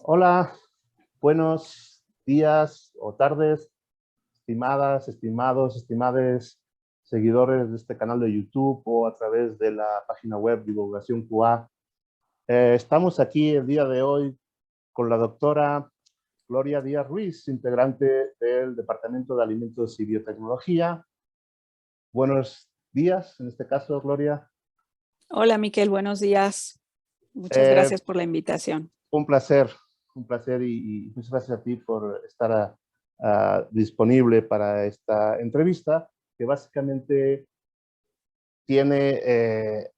Hola, buenos días o tardes, estimadas, estimados, estimades seguidores de este canal de YouTube o a través de la página web Divulgación QA. Estamos aquí el día de hoy con la doctora Gloria Díaz Ruiz, integrante del Departamento de Alimentos y Biotecnología. Buenos días, en este caso, Gloria. Hola, Miquel, buenos días. Muchas Eh, gracias por la invitación. un placer y muchas gracias a ti por estar disponible para esta entrevista, que básicamente tiene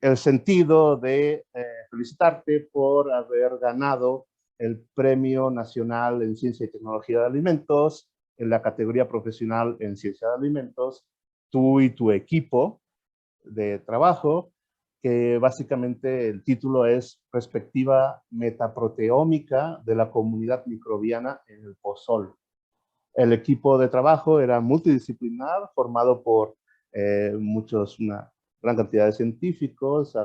el sentido de felicitarte por haber ganado el Premio Nacional en Ciencia y Tecnología de Alimentos en la categoría profesional en Ciencia de Alimentos, tú y tu equipo de trabajo, que básicamente el título es Perspectiva Metaproteómica de la Comunidad Microbiana en el Pozol. El equipo de trabajo era multidisciplinar, formado por una gran cantidad de científicos.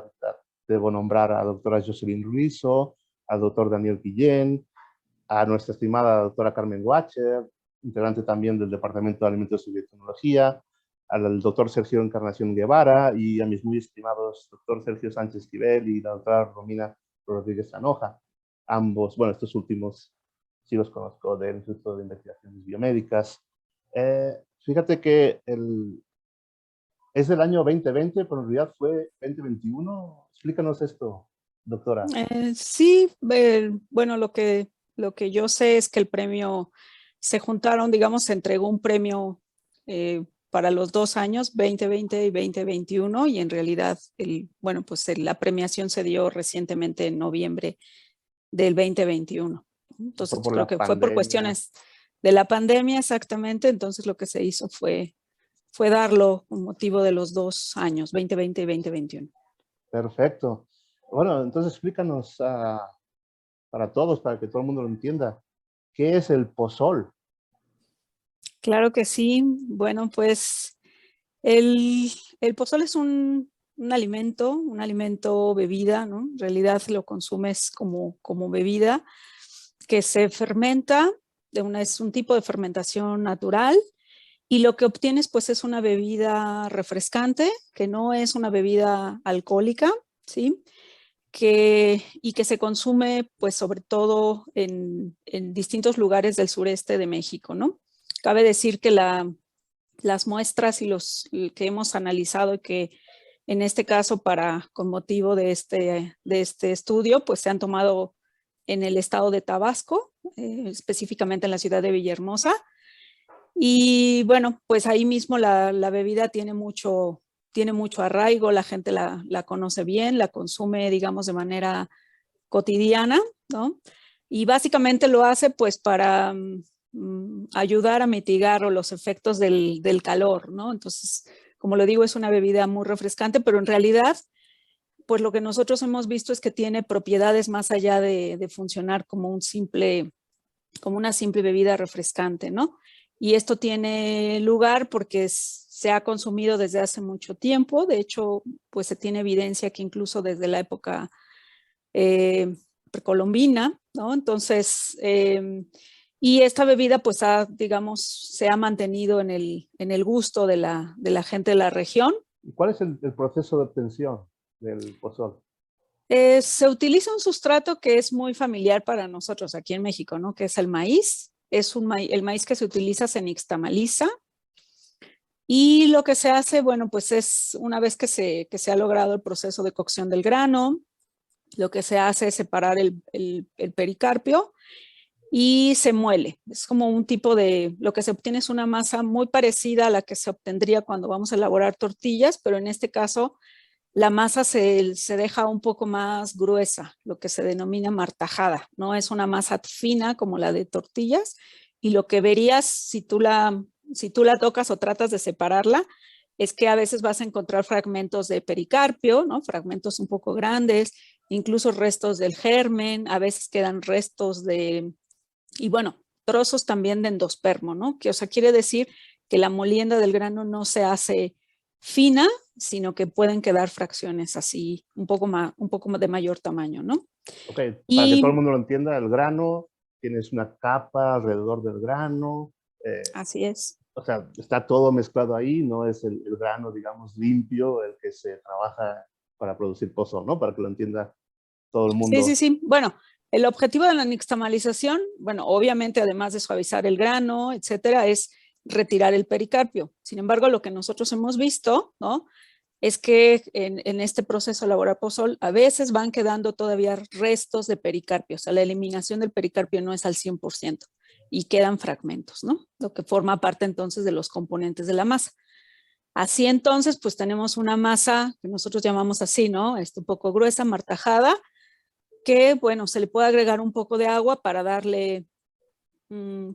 Debo nombrar a la doctora Jocelyn Ruizo, al doctor Daniel Guillén, a nuestra estimada doctora Carmen Wacher, integrante también del Departamento de Alimentos y Biotecnología, al doctor Sergio Encarnación Guevara y a mis muy estimados doctor Sergio Sánchez Esquivel y la doctora Romina Rodríguez Anoja. Ambos, bueno, estos últimos sí los conozco del Instituto de Investigaciones Biomédicas. Fíjate que es del año 2020, pero en realidad fue 2021. Explícanos esto, doctora. Sí, bueno, lo que yo sé es que el premio se juntaron, digamos, se entregó un premio para los 2 años, 2020 y 2021, y en realidad, bueno, pues la premiación se dio recientemente en noviembre del 2021. Entonces, Por creo la que fue por pandemia. cuestiones de la pandemia exactamente, entonces lo que se hizo fue darlo con motivo de los 2 años, 2020 y 2021. Perfecto. Bueno, entonces explícanos para todos, para que todo el mundo lo entienda. ¿Qué es el pozol? Claro que sí. Bueno, pues el pozole es un alimento bebida, ¿no? En realidad lo consumes como bebida que se fermenta, es un tipo de fermentación natural, y lo que obtienes pues es una bebida refrescante, que no es una bebida alcohólica, ¿sí? Y que se consume pues sobre todo en distintos lugares del sureste de México, ¿no? Cabe decir que las muestras y los que hemos analizado y que en este caso con motivo de este estudio pues se han tomado en el estado de Tabasco, específicamente en la ciudad de Villahermosa. Y bueno, pues ahí mismo la bebida tiene mucho arraigo, la gente la conoce bien, la consume, digamos, de manera cotidiana, ¿no? Y básicamente lo hace pues para ayudar a mitigar los efectos del calor, ¿no? Entonces, como lo digo, es una bebida muy refrescante, pero en realidad, pues lo que nosotros hemos visto es que tiene propiedades más allá de funcionar como una simple bebida refrescante, ¿no? Y esto tiene lugar porque se ha consumido desde hace mucho tiempo. De hecho, pues se tiene evidencia que incluso desde la época precolombina, ¿no? Entonces, y esta bebida pues digamos, se ha mantenido en el gusto de la gente de la región. ¿Y cuál es el proceso de obtención del pozol? Se utiliza un sustrato que es muy familiar para nosotros aquí en México, ¿no? Que es el maíz. El maíz que se utiliza se nixtamaliza. Y lo que se hace, bueno, pues es una vez que se ha logrado el proceso de cocción del grano, lo que se hace es separar el pericarpio y se muele. Es como un tipo lo que se obtiene es una masa muy parecida a la que se obtendría cuando vamos a elaborar tortillas, pero en este caso la masa se deja un poco más gruesa, lo que se denomina martajada. No es una masa fina como la de tortillas, y lo que verías si tú la tocas o tratas de separarla es que a veces vas a encontrar fragmentos de pericarpio, ¿no? Fragmentos un poco grandes, incluso restos del germen, a veces quedan restos y bueno, trozos también de endospermo, ¿no? Que, o sea, quiere decir que la molienda del grano no se hace fina, sino que pueden quedar fracciones así un poco más de mayor tamaño, ¿no? Ok, para que todo el Y mundo lo entienda, el grano, tienes una capa alrededor del grano, así es. o sea, está todo mezclado ahí, no es el grano, digamos, limpio, el que se trabaja para producir pozol, ¿no? Para que lo entienda todo el Sí, sí, mundo. sí. Bueno, el objetivo de la nixtamalización, bueno, obviamente además de suavizar el grano, etcétera, es retirar el pericarpio. Sin embargo, lo que nosotros hemos visto, ¿no? Es que en este proceso de elaborar pozol a veces van quedando todavía restos de pericarpio, o sea, la eliminación del pericarpio no es al 100% y quedan fragmentos, ¿no? Lo que forma parte entonces de los componentes de la masa. Así entonces, pues tenemos una masa que nosotros llamamos así, ¿no? Un poco gruesa, martajada, que, bueno, se le puede agregar un poco de agua para darle,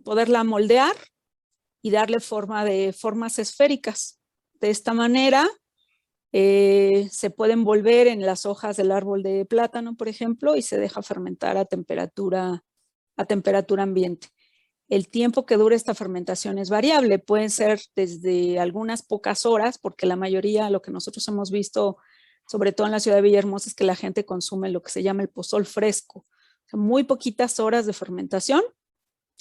poderla moldear y darle formas esféricas. De esta manera, se puede envolver en las hojas del árbol de plátano, por ejemplo, y se deja fermentar a temperatura ambiente. El tiempo que dura esta fermentación es variable, pueden ser desde algunas pocas horas, porque la mayoría, lo que nosotros hemos visto, sobre todo en la ciudad de Villahermosa, es que la gente consume lo que se llama el pozol fresco, o sea, muy poquitas horas de fermentación.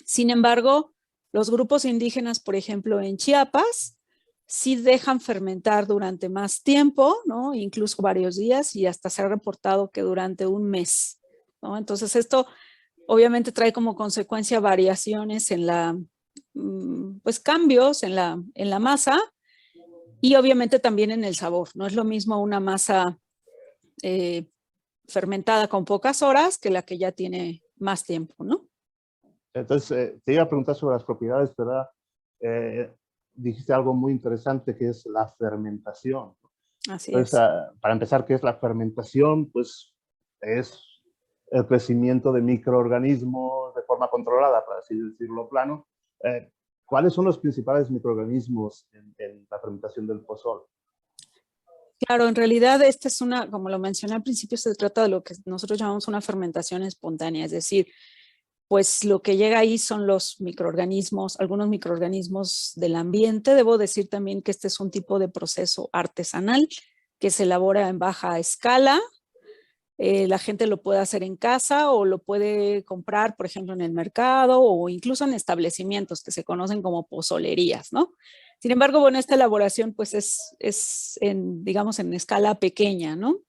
Sin embargo, los grupos indígenas, por ejemplo, en Chiapas, sí dejan fermentar durante más tiempo, ¿no? Incluso varios días, y hasta se ha reportado que durante un mes, ¿no? Entonces esto obviamente trae como consecuencia variaciones en pues cambios en la masa y obviamente también en el sabor. No es lo mismo una masa eh, fermentada con pocas horas que la que ya tiene más tiempo, ¿no? Entonces, te iba a preguntar sobre las propiedades, ¿verdad? Eh, dijiste algo muy interesante que es la fermentación. Así Entonces, es. para empezar, ¿qué es la fermentación? Pues es el crecimiento de microorganismos de forma controlada, para así decirlo plano. Eh, ¿Cuáles son los principales microorganismos en la fermentación del pozol? Claro, en realidad esta es una, como lo mencioné al principio, se trata de lo que nosotros llamamos una fermentación espontánea, es decir, pues lo que llega ahí son los microorganismos, algunos microorganismos del ambiente. Debo decir también que este es un tipo de proceso artesanal que se elabora en baja escala. La gente lo puede hacer en casa o lo puede comprar, por ejemplo, en el mercado o incluso en establecimientos que se conocen como pozolerías, ¿no? Sin embargo, bueno, esta elaboración pues es en, digamos, en escala pequeña, ¿no?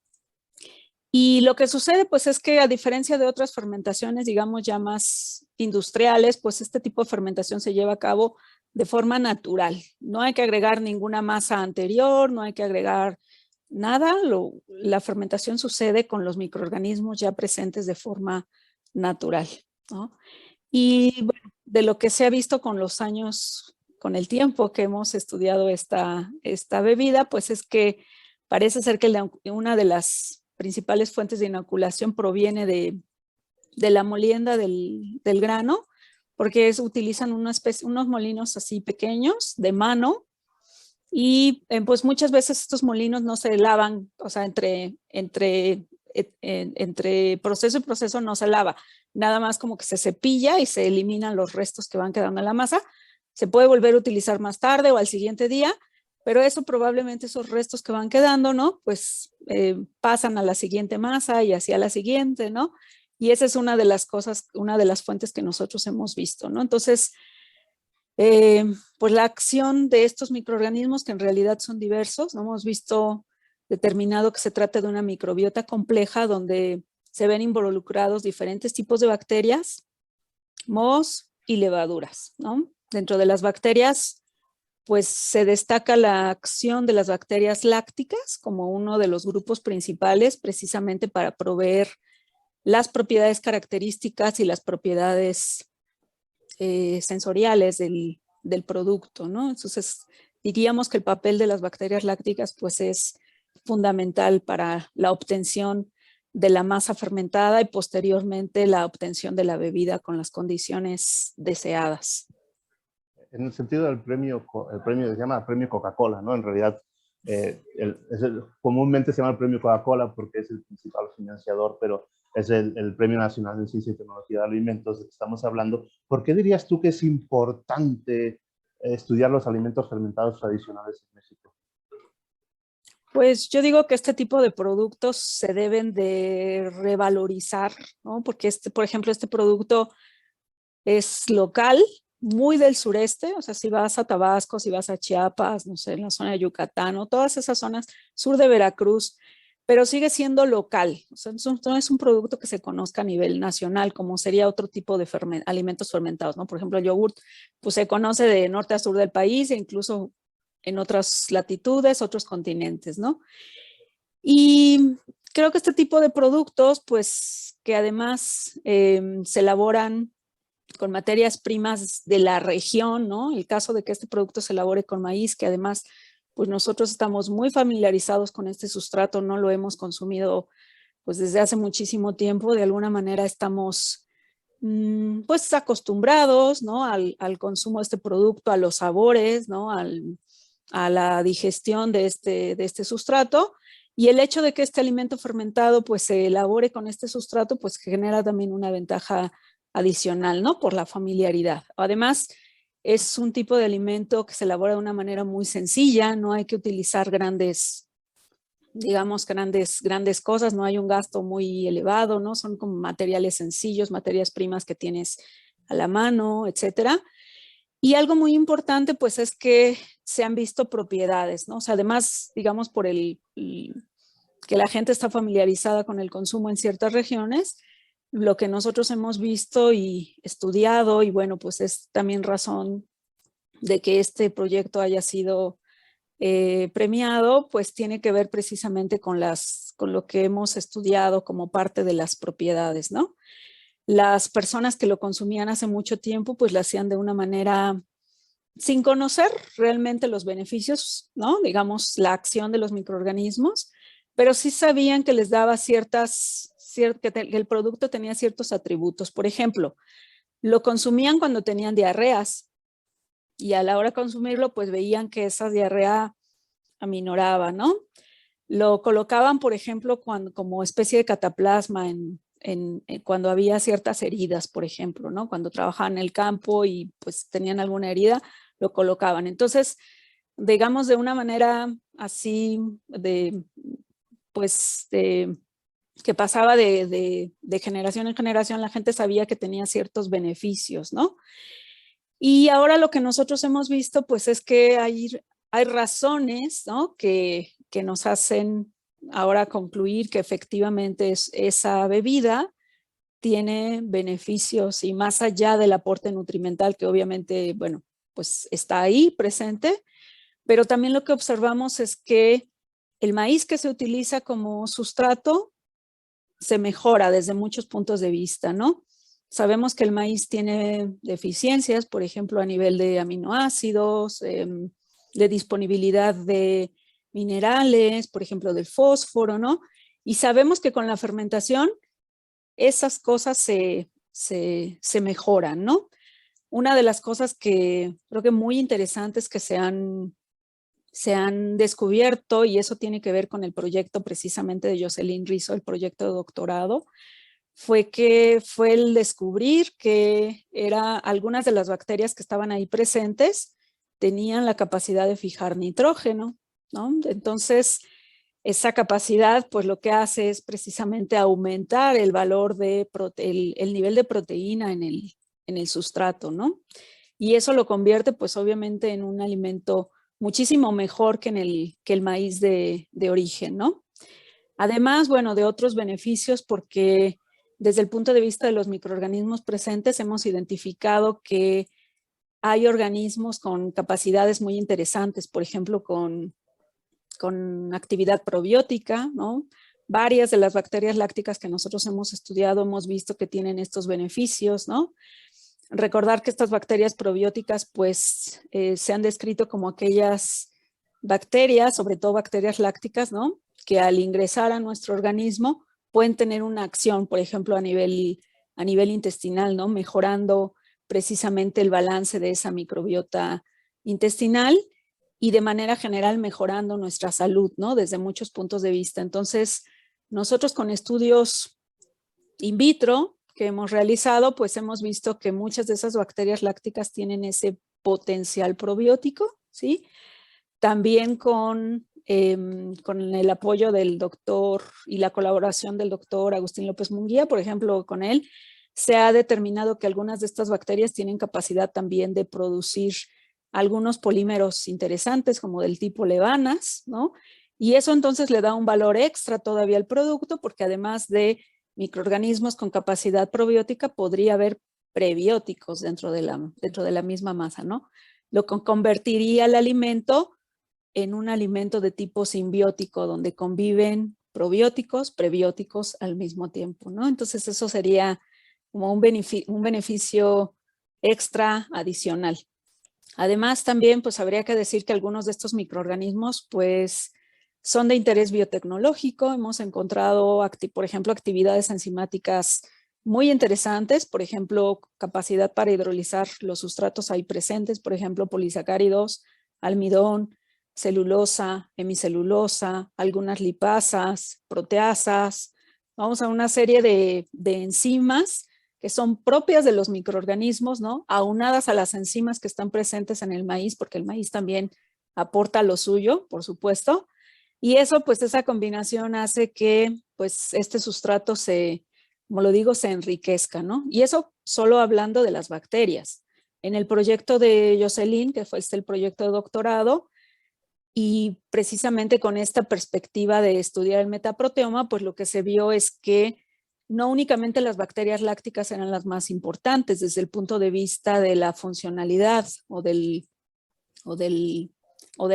Y lo que sucede, pues, es que a diferencia de otras fermentaciones, digamos, ya más industriales, pues este tipo de fermentación se lleva a cabo de forma natural. No hay que agregar ninguna masa anterior, no hay que agregar nada. La fermentación sucede con los microorganismos ya presentes de forma natural, ¿no? Y bueno, de lo que se ha visto con los años, con el tiempo que hemos estudiado esta bebida, pues es que parece ser que una de las principales fuentes de inoculación proviene de la molienda del grano, porque utilizan unos molinos así pequeños de mano y pues muchas veces estos molinos no se lavan, o sea, entre proceso y proceso no se lava, nada más como que se cepilla y se eliminan los restos que van quedando en la masa. Se puede volver a utilizar más tarde o al siguiente día, pero eso probablemente esos restos que van quedando, ¿no? Pues pasan a la siguiente masa y así a la siguiente, ¿no? Y esa es una de las cosas, una de las fuentes que nosotros hemos visto, ¿no? Entonces, pues la acción de estos microorganismos, que en realidad son diversos, ¿no? Hemos visto determinado que se trata de una microbiota compleja donde se ven involucrados diferentes tipos de bacterias, mohos y levaduras, ¿no? Dentro de las bacterias, pues se destaca la acción de las bacterias lácticas como uno de los grupos principales precisamente para proveer las propiedades características y las propiedades sensoriales del producto, ¿no? Entonces, diríamos que el papel de las bacterias lácticas pues es fundamental para la obtención de la masa fermentada y posteriormente la obtención de la bebida con las condiciones deseadas. En el sentido del premio, el premio se llama premio Coca-Cola, ¿no? En realidad, comúnmente se llama el premio Coca-Cola porque es el principal financiador, pero es el Premio Nacional de Ciencia y Tecnología de Alimentos de que estamos hablando. ¿Por qué dirías tú que es importante estudiar los alimentos fermentados tradicionales en México? Pues yo digo que este tipo de productos se deben de revalorizar, ¿no? Porque por ejemplo, este producto es local, muy del sureste, o sea, si vas a Tabasco, si vas a Chiapas, no sé, en la zona de Yucatán o todas esas zonas, sur de Veracruz, pero sigue siendo local, o sea, no es un producto que se conozca a nivel nacional, como sería otro tipo de alimentos fermentados, ¿no? Por ejemplo, el yogurt, pues se conoce de norte a sur del país e incluso en otras latitudes, otros continentes, ¿no? Y creo que este tipo de productos, pues que además se elaboran con materias primas de la región, ¿no? El caso de que este producto se elabore con maíz, que además, pues nosotros estamos muy familiarizados con este sustrato, no lo hemos consumido pues desde hace muchísimo tiempo, de alguna manera estamos pues acostumbrados, ¿no? Al consumo de este producto, a los sabores, ¿no? A la digestión de este sustrato. Y el hecho de que este alimento fermentado pues se elabore con este sustrato pues genera también una ventaja adicional, ¿no? Por la familiaridad. Además, es un tipo de alimento que se elabora de una manera muy sencilla, no hay que utilizar grandes, digamos, grandes cosas, no hay un gasto muy elevado, ¿no? Son como materiales sencillos, materias primas que tienes a la mano, etcétera. Y algo muy importante, pues, es que se han visto propiedades, ¿no? O sea, además, digamos, por que la gente está familiarizada con el consumo en ciertas regiones, lo que nosotros hemos visto y estudiado, y bueno, pues es también razón de que este proyecto haya sido premiado, pues tiene que ver precisamente con lo que hemos estudiado como parte de las propiedades, ¿no? Las personas que lo consumían hace mucho tiempo, pues lo hacían de una manera sin conocer realmente los beneficios, ¿no? Digamos, la acción de los microorganismos, pero sí sabían que les daba que el producto tenía ciertos atributos. Por ejemplo, lo consumían cuando tenían diarreas y a la hora de consumirlo, pues veían que esa diarrea aminoraba, ¿no? Lo colocaban, por ejemplo, como especie de cataplasma cuando había ciertas heridas, por ejemplo, ¿no? Cuando trabajaban en el campo y pues tenían alguna herida, lo colocaban. Entonces, digamos de una manera así pues, que pasaba de generación en generación, la gente sabía que tenía ciertos beneficios, ¿no? Y ahora lo que nosotros hemos visto, pues es que hay razones, ¿no? que nos hacen ahora concluir que efectivamente esa bebida tiene beneficios y más allá del aporte nutrimental que obviamente, bueno, pues está ahí presente, pero también lo que observamos es que el maíz que se utiliza como sustrato se mejora desde muchos puntos de vista, ¿no? Sabemos que el maíz tiene deficiencias, por ejemplo, a nivel de aminoácidos, de disponibilidad de minerales, por ejemplo, del fósforo, ¿no? Y sabemos que con la fermentación esas cosas se mejoran, ¿no? Una de las cosas que creo que muy interesantes que se han descubierto, y eso tiene que ver con el proyecto precisamente de Jocelyn Rizzo, el proyecto de doctorado, fue el descubrir que algunas de las bacterias que estaban ahí presentes tenían la capacidad de fijar nitrógeno, ¿no? Entonces, esa capacidad, pues lo que hace es precisamente aumentar el valor el nivel de proteína en el sustrato, ¿no? Y eso lo convierte, pues obviamente, en un alimento muchísimo mejor que el maíz de origen, ¿no? Además, bueno, de otros beneficios, porque desde el punto de vista de los microorganismos presentes hemos identificado que hay organismos con capacidades muy interesantes, por ejemplo, con actividad probiótica, ¿no? Varias de las bacterias lácticas que nosotros hemos estudiado hemos visto que tienen estos beneficios, ¿no? Recordar que estas bacterias probióticas pues se han descrito como aquellas bacterias, sobre todo bacterias lácticas, ¿no? Que al ingresar a nuestro organismo pueden tener una acción, por ejemplo, a nivel intestinal, ¿no? Mejorando precisamente el balance de esa microbiota intestinal y de manera general mejorando nuestra salud, ¿no? Desde muchos puntos de vista. Entonces, nosotros con estudios in vitro que hemos realizado, pues hemos visto que muchas de esas bacterias lácticas tienen ese potencial probiótico, ¿sí? También con con el apoyo del doctor y la colaboración del doctor Agustín López Munguía, por ejemplo, con él, se ha determinado que algunas de estas bacterias tienen capacidad también de producir algunos polímeros interesantes como del tipo levanas, ¿no? Y eso entonces le da un valor extra todavía al producto, porque además de microorganismos con capacidad probiótica, podría haber prebióticos dentro de la misma masa, ¿no? Lo que convertiría el alimento en un alimento de tipo simbiótico, donde conviven probióticos, prebióticos al mismo tiempo, ¿no? Entonces eso sería como un beneficio extra adicional. Además, también pues habría que decir que algunos de estos microorganismos pues son de interés biotecnológico. Hemos encontrado, por ejemplo, actividades enzimáticas muy interesantes, por ejemplo, capacidad para hidrolizar los sustratos ahí presentes, por ejemplo, polisacáridos, almidón, celulosa, hemicelulosa, algunas lipasas, proteasas. Vamos a una serie de enzimas que son propias de los microorganismos, ¿no? Aunadas a las enzimas que están presentes en el maíz, porque el maíz también aporta lo suyo, por supuesto. Y eso, pues esa combinación hace que pues este sustrato como lo digo, se enriquezca, ¿no? Y eso solo hablando de las bacterias. En el proyecto de Jocelyn, que fue el proyecto de doctorado, y precisamente con esta perspectiva de estudiar el metaproteoma, pues lo que se vio es que no únicamente las bacterias lácticas eran las más importantes desde el punto de vista de la funcionalidad o del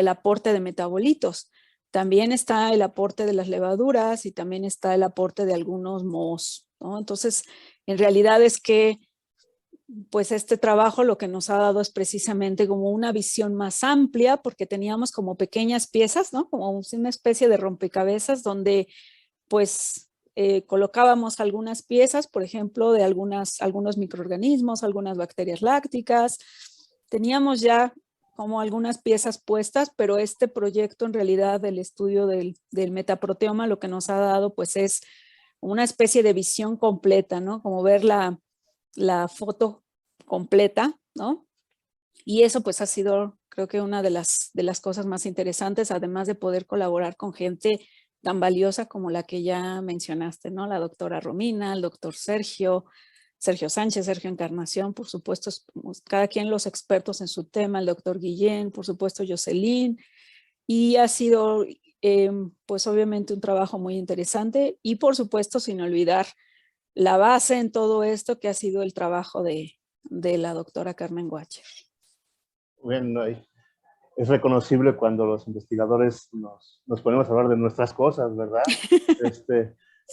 aporte de metabolitos. También está el aporte de las levaduras y también está el aporte de algunos mohos, ¿no? Entonces, en realidad es que pues este trabajo lo que nos ha dado es precisamente como una visión más amplia, porque teníamos como pequeñas piezas, ¿no? Como una especie de rompecabezas donde pues colocábamos algunas piezas, por ejemplo, de algunos microorganismos, algunas bacterias lácticas. Teníamos ya como algunas piezas puestas, pero este proyecto en realidad del estudio del metaproteoma lo que nos ha dado pues es una especie de visión completa, ¿no? Como ver la foto completa, ¿no? Y eso pues ha sido, creo que una de las cosas más interesantes, además de poder colaborar con gente tan valiosa como la que ya mencionaste, ¿no? La doctora Romina, el doctor Sergio Sánchez, Sergio Encarnación, por supuesto, cada quien los expertos en su tema, el doctor Guillén, por supuesto Jocelyn, y ha sido pues obviamente un trabajo muy interesante y por supuesto sin olvidar la base en todo esto que ha sido el trabajo de la doctora Carmen Guacher. Bueno, es reconocible cuando los investigadores nos ponemos a hablar de nuestras cosas, ¿verdad?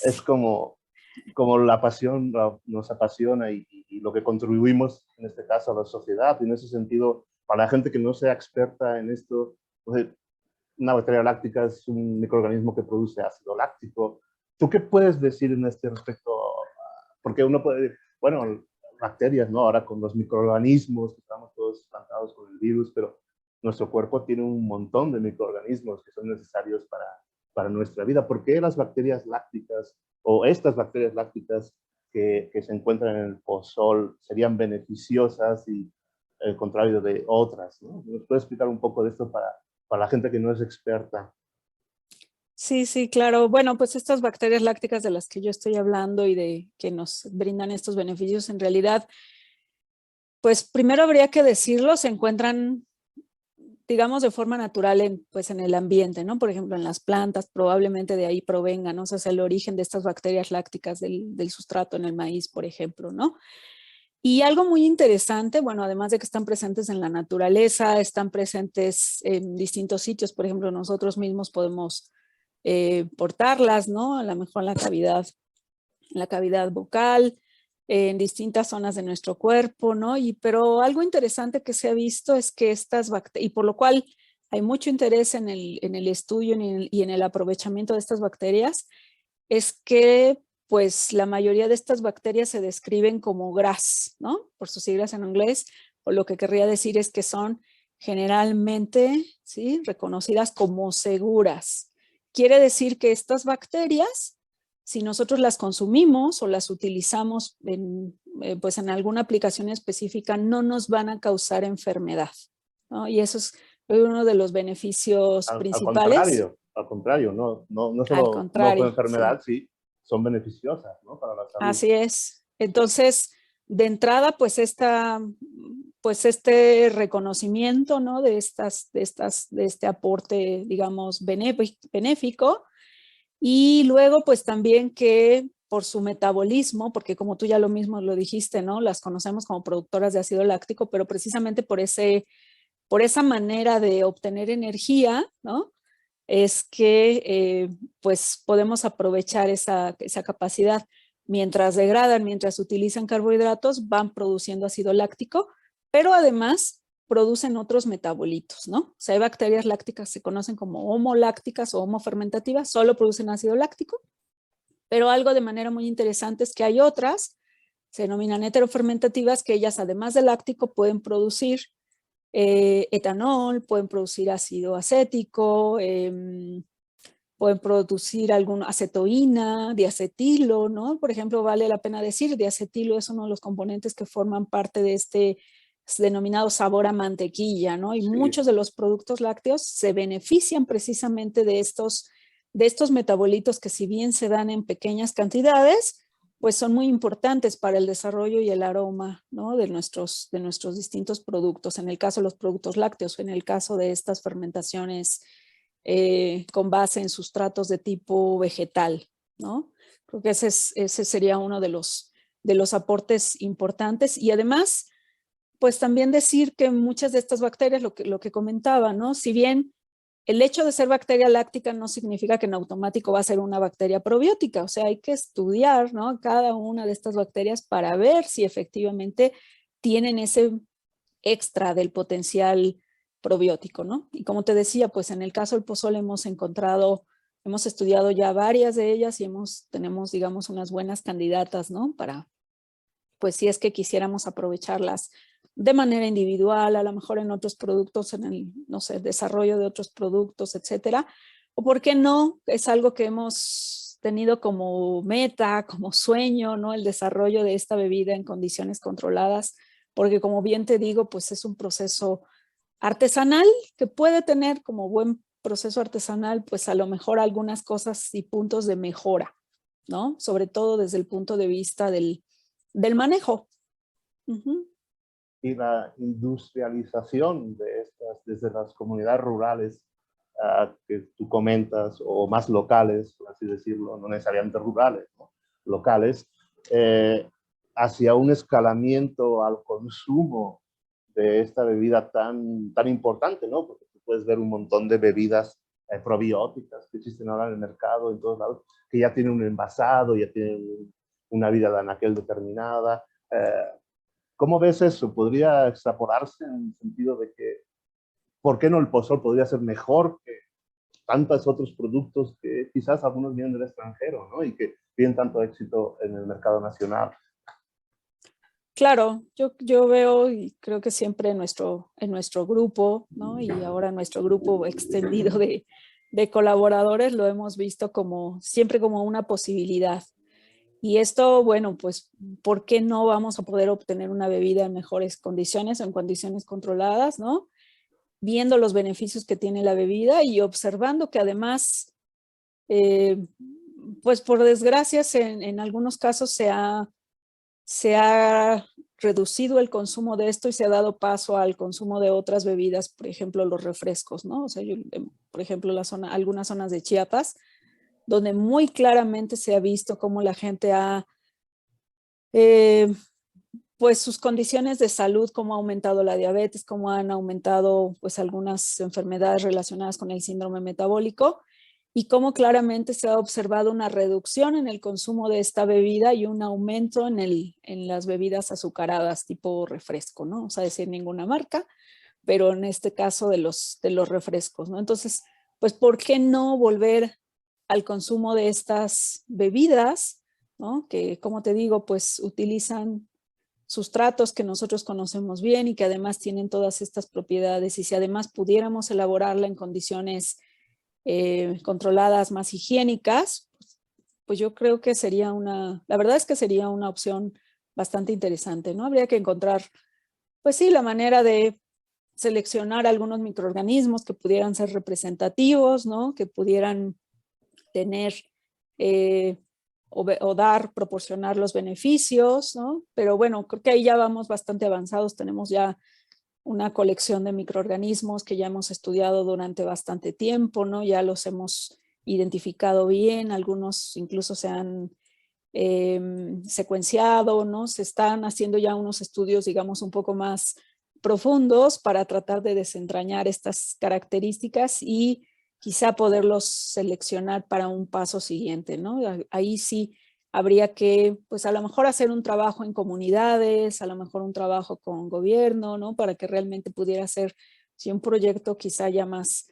Es como la pasión nos apasiona y lo que contribuimos, en este caso, a la sociedad. Y en ese sentido, para la gente que no sea experta en esto, pues, una bacteria láctica es un microorganismo que produce ácido láctico. ¿Tú qué puedes decir en este respecto? Porque uno puede, bueno, bacterias, ¿no? Ahora con los microorganismos, estamos todos espantados con el virus, pero nuestro cuerpo tiene un montón de microorganismos que son necesarios para nuestra vida. ¿Por qué las bacterias lácticas o estas bacterias lácticas que se encuentran en el pozol serían beneficiosas y el contrario de otras, ¿no? ¿Nos puedes explicar un poco de esto para la gente que no es experta? Sí, sí, claro. Bueno, pues estas bacterias lácticas de las que yo estoy hablando y de que nos brindan estos beneficios, en realidad, pues primero habría que decirlo, se encuentran, digamos, de forma natural pues en el ambiente, ¿no? Por ejemplo, en las plantas, probablemente de ahí provengan, ¿no? O sea, es el origen de estas bacterias lácticas del sustrato en el maíz, por ejemplo, ¿no? Y algo muy interesante, bueno, además de que están presentes en la naturaleza, están presentes en distintos sitios, por ejemplo, nosotros mismos podemos portarlas, ¿no? A lo mejor en la cavidad bucal, en distintas zonas de nuestro cuerpo, ¿no? Pero algo interesante que se ha visto es que estas bacterias, y por lo cual hay mucho interés en el estudio y en el aprovechamiento de estas bacterias, es que pues la mayoría de estas bacterias se describen como GRAS, ¿no? Por sus siglas en inglés, o lo que querría decir es que son generalmente, ¿sí? Reconocidas como seguras. Quiere decir que estas bacterias, si nosotros las consumimos o las utilizamos pues en alguna aplicación específica, no nos van a causar enfermedad, ¿no? Y eso es Uno de los beneficios principales. Al contrario, no Al solo no fue contrario, sí. enfermedad, sí, son beneficiosas, ¿no? Para la salud. Así es. Entonces, de entrada, pues este reconocimiento, ¿no? De este aporte, digamos, benéfico. Y luego, pues también que por su metabolismo, porque como tú ya lo mismo lo dijiste, ¿no? Las conocemos como productoras de ácido láctico, pero precisamente por esa manera de obtener energía, ¿no? Es que pues podemos aprovechar esa capacidad. Mientras degradan, mientras utilizan carbohidratos, van produciendo ácido láctico, pero además producen otros metabolitos, ¿no? O sea, hay bacterias lácticas que se conocen como homolácticas o homofermentativas, solo producen ácido láctico, pero algo de manera muy interesante es que hay otras, se denominan heterofermentativas, que ellas además de láctico pueden producir etanol, pueden producir ácido acético, pueden producir alguna acetoína, diacetilo, ¿no? Por ejemplo, vale la pena decir, diacetilo es uno de los componentes que forman parte de este denominado sabor a mantequilla, ¿no? Y Sí. muchos de los productos lácteos se benefician precisamente de estos metabolitos que, si bien se dan en pequeñas cantidades, pues son muy importantes para el desarrollo y el aroma, ¿no? de nuestros distintos productos. En el caso de los productos lácteos, en el caso de estas fermentaciones con base en sustratos de tipo vegetal, ¿no? Creo que ese sería uno de los aportes importantes. Y además, pues también decir que muchas de estas bacterias, lo que comentaba, ¿no? Si bien el hecho de ser bacteria láctica no significa que en automático va a ser una bacteria probiótica, o sea, hay que estudiar, ¿no? Cada una de estas bacterias para ver si efectivamente tienen ese extra del potencial probiótico, ¿no? Y como te decía, pues en el caso del pozole hemos estudiado ya varias de ellas y tenemos, digamos, unas buenas candidatas, ¿no? Para, pues si es que quisiéramos aprovecharlas de manera individual, a lo mejor en otros productos, en el, no sé, desarrollo de otros productos, etcétera. O por qué no, es algo que hemos tenido como meta, como sueño, ¿no? El desarrollo de esta bebida en condiciones controladas, porque como bien te digo, pues es un proceso artesanal que puede tener como buen proceso artesanal, pues a lo mejor algunas cosas y puntos de mejora, ¿no? Sobre todo desde el punto de vista del manejo. Y la industrialización de estas, desde las comunidades rurales que tú comentas, o más locales, por así decirlo, no necesariamente rurales, ¿no? Locales, hacia un escalamiento al consumo de esta bebida tan importante, ¿no? Porque tú puedes ver un montón de bebidas probióticas que existen ahora en el mercado, en todos lados, que ya tienen un envasado, ya tienen una vida de anaquel determinada. ¿Cómo ves eso? ¿Podría extrapolarse en el sentido de que por qué no el pozol podría ser mejor que tantos otros productos que quizás algunos vienen del extranjero, ¿no? Y que tienen tanto éxito en el mercado nacional? Claro, yo veo y creo que siempre en nuestro grupo, ¿no? Y ahora nuestro grupo extendido de colaboradores lo hemos visto siempre como una posibilidad. Y esto, bueno, pues, ¿por qué no vamos a poder obtener una bebida en mejores condiciones, en condiciones controladas, ¿no? Viendo los beneficios que tiene la bebida y observando que además, pues por desgracia, en algunos casos se ha reducido el consumo de esto y se ha dado paso al consumo de otras bebidas, por ejemplo, los refrescos, ¿no? O sea, por ejemplo, algunas zonas de Chiapas, donde muy claramente se ha visto cómo la gente pues sus condiciones de salud, cómo ha aumentado la diabetes, cómo han aumentado pues algunas enfermedades relacionadas con el síndrome metabólico y cómo claramente se ha observado una reducción en el consumo de esta bebida y un aumento en las bebidas azucaradas tipo refresco, ¿no? O sea, decir ninguna marca, pero en este caso de los refrescos, ¿no? Entonces, pues, ¿por qué no volver al consumo de estas bebidas, ¿no? Que, como te digo, pues utilizan sustratos que nosotros conocemos bien y que además tienen todas estas propiedades, y si además pudiéramos elaborarla en condiciones controladas, más higiénicas, pues yo creo que la verdad es que sería una opción bastante interesante, ¿no? Habría que encontrar, pues sí, la manera de seleccionar algunos microorganismos que pudieran ser representativos, ¿no? Que pudieran tener proporcionar los beneficios, ¿no? Pero bueno, creo que ahí ya vamos bastante avanzados, tenemos ya una colección de microorganismos que ya hemos estudiado durante bastante tiempo, ¿no? Ya los hemos identificado bien, algunos incluso se han secuenciado, ¿no? Se están haciendo ya unos estudios, digamos, un poco más profundos para tratar de desentrañar estas características y quizá poderlos seleccionar para un paso siguiente, ¿no? Ahí sí habría que, pues a lo mejor hacer un trabajo en comunidades, a lo mejor un trabajo con gobierno, ¿no? Para que realmente pudiera ser, sí, un proyecto quizá ya más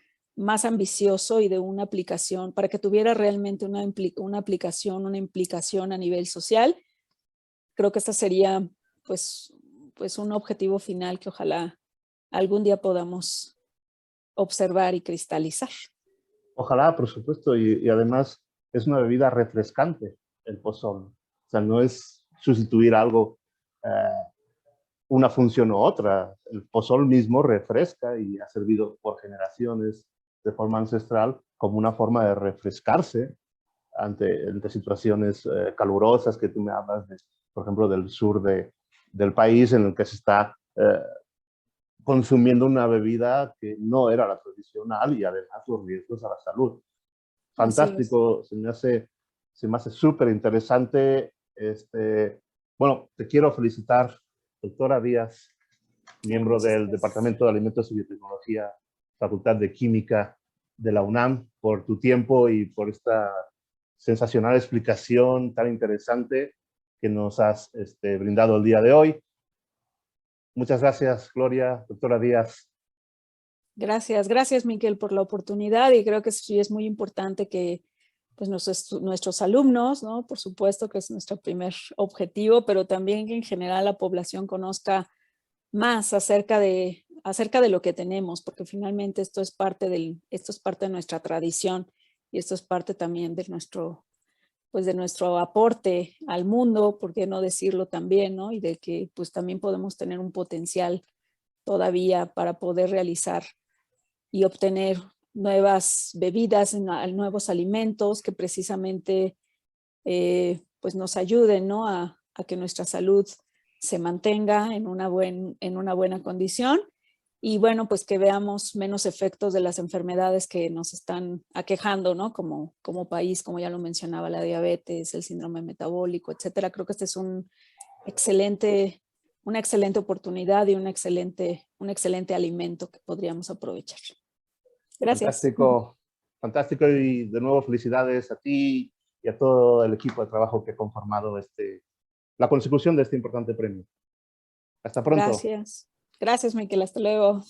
ambicioso y de una aplicación, para que tuviera realmente una implicación a nivel social. Creo que esta sería pues un objetivo final que ojalá algún día podamos observar y cristalizar. Ojalá, por supuesto, y además es una bebida refrescante el pozol. O sea, no es sustituir algo, una función u otra. El pozol mismo refresca y ha servido por generaciones de forma ancestral como una forma de refrescarse ante situaciones calurosas que tú me hablas, por ejemplo, del sur del país en el que se está consumiendo una bebida que no era la tradicional y además los riesgos a la salud. Fantástico, se me hace súper interesante. Bueno, te quiero felicitar, doctora Díaz, miembro del Departamento de Alimentos y Biotecnología, Facultad de Química de la UNAM, por tu tiempo y por esta sensacional explicación tan interesante que nos has brindado el día de hoy. Muchas gracias, Gloria, doctora Díaz. Gracias, Miquel, por la oportunidad, y creo que sí es muy importante que pues, nuestros alumnos, ¿no? Por supuesto que es nuestro primer objetivo, pero también que en general la población conozca más acerca de lo que tenemos, porque finalmente esto es parte de nuestra tradición y esto es parte también de nuestro aporte al mundo, por qué no decirlo también, ¿no? Y de que pues también podemos tener un potencial todavía para poder realizar y obtener nuevas bebidas, nuevos alimentos que precisamente pues nos ayuden, ¿no? a que nuestra salud se mantenga en una buena condición y bueno, pues que veamos menos efectos de las enfermedades que nos están aquejando, ¿no? Como país, como ya lo mencionaba, la diabetes, el síndrome metabólico, etcétera. Creo que este es una excelente oportunidad y un excelente alimento que podríamos aprovechar. Gracias. Fantástico, fantástico, y de nuevo felicidades a ti y a todo el equipo de trabajo que ha conformado la consecución de este importante premio. Hasta pronto. Gracias, Miquel, hasta luego.